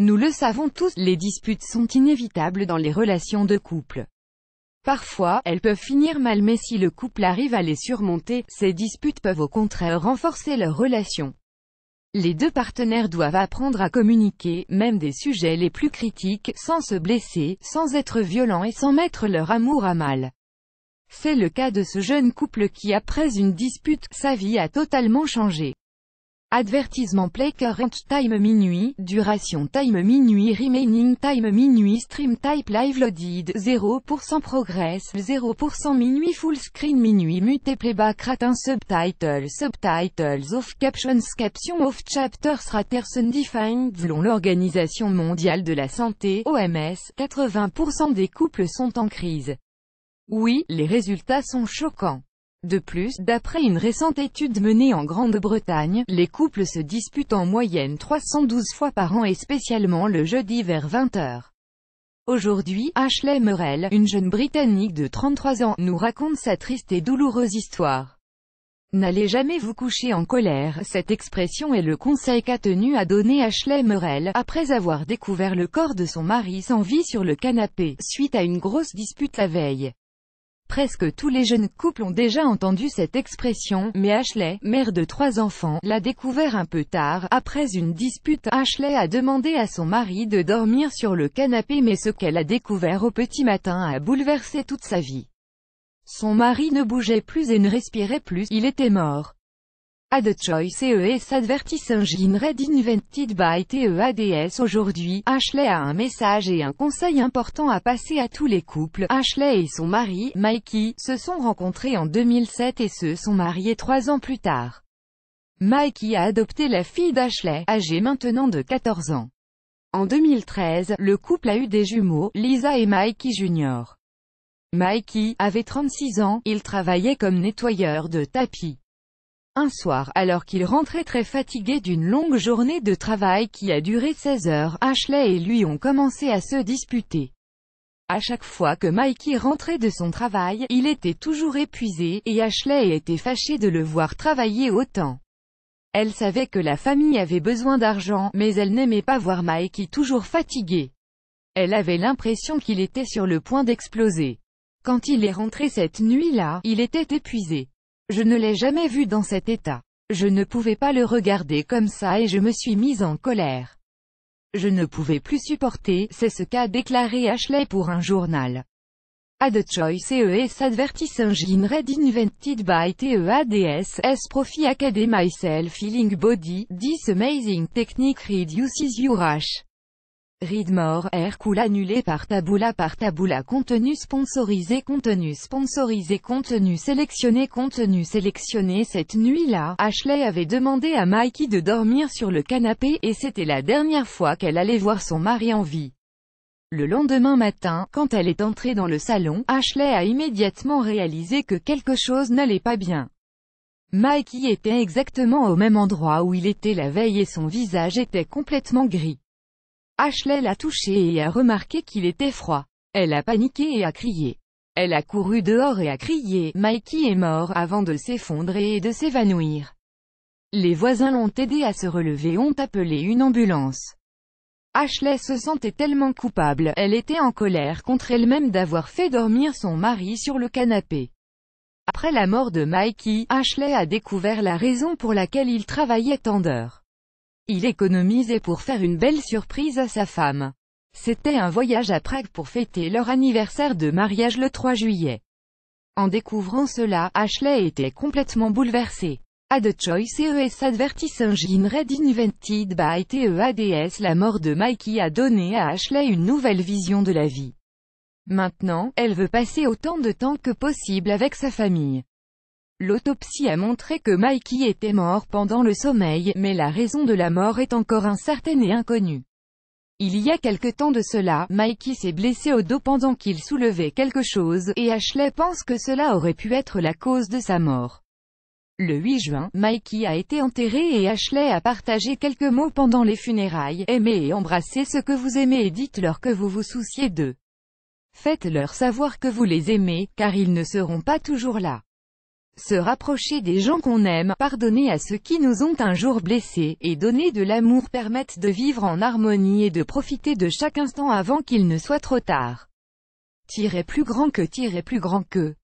Nous le savons tous, les disputes sont inévitables dans les relations de couple. Parfois, elles peuvent finir mal, mais si le couple arrive à les surmonter, ces disputes peuvent au contraire renforcer leur relation. Les deux partenaires doivent apprendre à communiquer, même des sujets les plus critiques, sans se blesser, sans être violents et sans mettre leur amour à mal. C'est le cas de ce jeune couple qui, après une dispute, sa vie a totalement changé. Avertissement: play current time minuit, duration time minuit, remaining time minuit, stream type live loaded, 0% progress, 0% minuit, full screen minuit, mute playback rate, subtitles off, captions off, chapters raters undefined. Selon l'Organisation mondiale de la santé, OMS, 80% des couples sont en crise. Oui, les résultats sont choquants. De plus, d'après une récente étude menée en Grande-Bretagne, les couples se disputent en moyenne 312 fois par an et spécialement le jeudi vers 20 h. Aujourd'hui, Ashley Murrell, une jeune Britannique de 33 ans, nous raconte sa triste et douloureuse histoire. N'allez jamais vous coucher en colère, cette expression est le conseil qu'a tenu à donner Ashley Murrell, après avoir découvert le corps de son mari sans vie sur le canapé, suite à une grosse dispute la veille. Presque tous les jeunes couples ont déjà entendu cette expression, mais Ashley, mère de 3 enfants, l'a découvert un peu tard. Après une dispute, Ashley a demandé à son mari de dormir sur le canapé, mais ce qu'elle a découvert au petit matin a bouleversé toute sa vie. Son mari ne bougeait plus et ne respirait plus, il était mort. Ad choice CES advertising read invented by TEADS. Aujourd'hui, Ashley a un message et un conseil important à passer à tous les couples. Ashley et son mari, Mikey, se sont rencontrés en 2007 et se sont mariés 3 ans plus tard. Mikey a adopté la fille d'Ashley, âgée maintenant de 14 ans. En 2013, le couple a eu des jumeaux, Lisa et Mikey Jr. Mikey avait 36 ans, il travaillait comme nettoyeur de tapis. Un soir, alors qu'il rentrait très fatigué d'une longue journée de travail qui a duré 16 heures, Ashley et lui ont commencé à se disputer. À chaque fois que Mikey rentrait de son travail, il était toujours épuisé, et Ashley était fâchée de le voir travailler autant. Elle savait que la famille avait besoin d'argent, mais elle n'aimait pas voir Mikey toujours fatigué. Elle avait l'impression qu'il était sur le point d'exploser. Quand il est rentré cette nuit-là, il était épuisé. Je ne l'ai jamais vu dans cet état. Je ne pouvais pas le regarder comme ça et je me suis mise en colère. Je ne pouvais plus supporter, c'est ce qu'a déclaré Ashley pour un journal. Ad choice CES advertising read invented by TEADS, Profi Academy myself feeling body, this amazing technique reduces your rash. Read more, air cool annulé par Taboola contenu sponsorisé contenu sélectionné. Cette nuit-là, Ashley avait demandé à Mikey de dormir sur le canapé, et c'était la dernière fois qu'elle allait voir son mari en vie. Le lendemain matin, quand elle est entrée dans le salon, Ashley a immédiatement réalisé que quelque chose n'allait pas bien. Mikey était exactement au même endroit où il était la veille et son visage était complètement gris. Ashley l'a touché et a remarqué qu'il était froid. Elle a paniqué et a crié. Elle a couru dehors et a crié « Mikey est mort » avant de s'effondrer et de s'évanouir. Les voisins l'ont aidé à se relever et ont appelé une ambulance. Ashley se sentait tellement coupable, elle était en colère contre elle-même d'avoir fait dormir son mari sur le canapé. Après la mort de Mikey, Ashley a découvert la raison pour laquelle il travaillait tant d'heures. Il économisait pour faire une belle surprise à sa femme. C'était un voyage à Prague pour fêter leur anniversaire de mariage le 3 juillet. En découvrant cela, Ashley était complètement bouleversée. Ad choice CES advertising read invented by TEADS. La mort de Mikey a donné à Ashley une nouvelle vision de la vie. Maintenant, elle veut passer autant de temps que possible avec sa famille. L'autopsie a montré que Mikey était mort pendant le sommeil, mais la raison de la mort est encore incertaine et inconnue. Il y a quelque temps de cela, Mikey s'est blessé au dos pendant qu'il soulevait quelque chose, et Ashley pense que cela aurait pu être la cause de sa mort. Le 8 juin, Mikey a été enterré et Ashley a partagé quelques mots pendant les funérailles. Aimez et embrassez ceux que vous aimez et dites-leur que vous vous souciez d'eux. Faites-leur savoir que vous les aimez, car ils ne seront pas toujours là. Se rapprocher des gens qu'on aime, pardonner à ceux qui nous ont un jour blessés, et donner de l'amour permettent de vivre en harmonie et de profiter de chaque instant avant qu'il ne soit trop tard. Plus grand que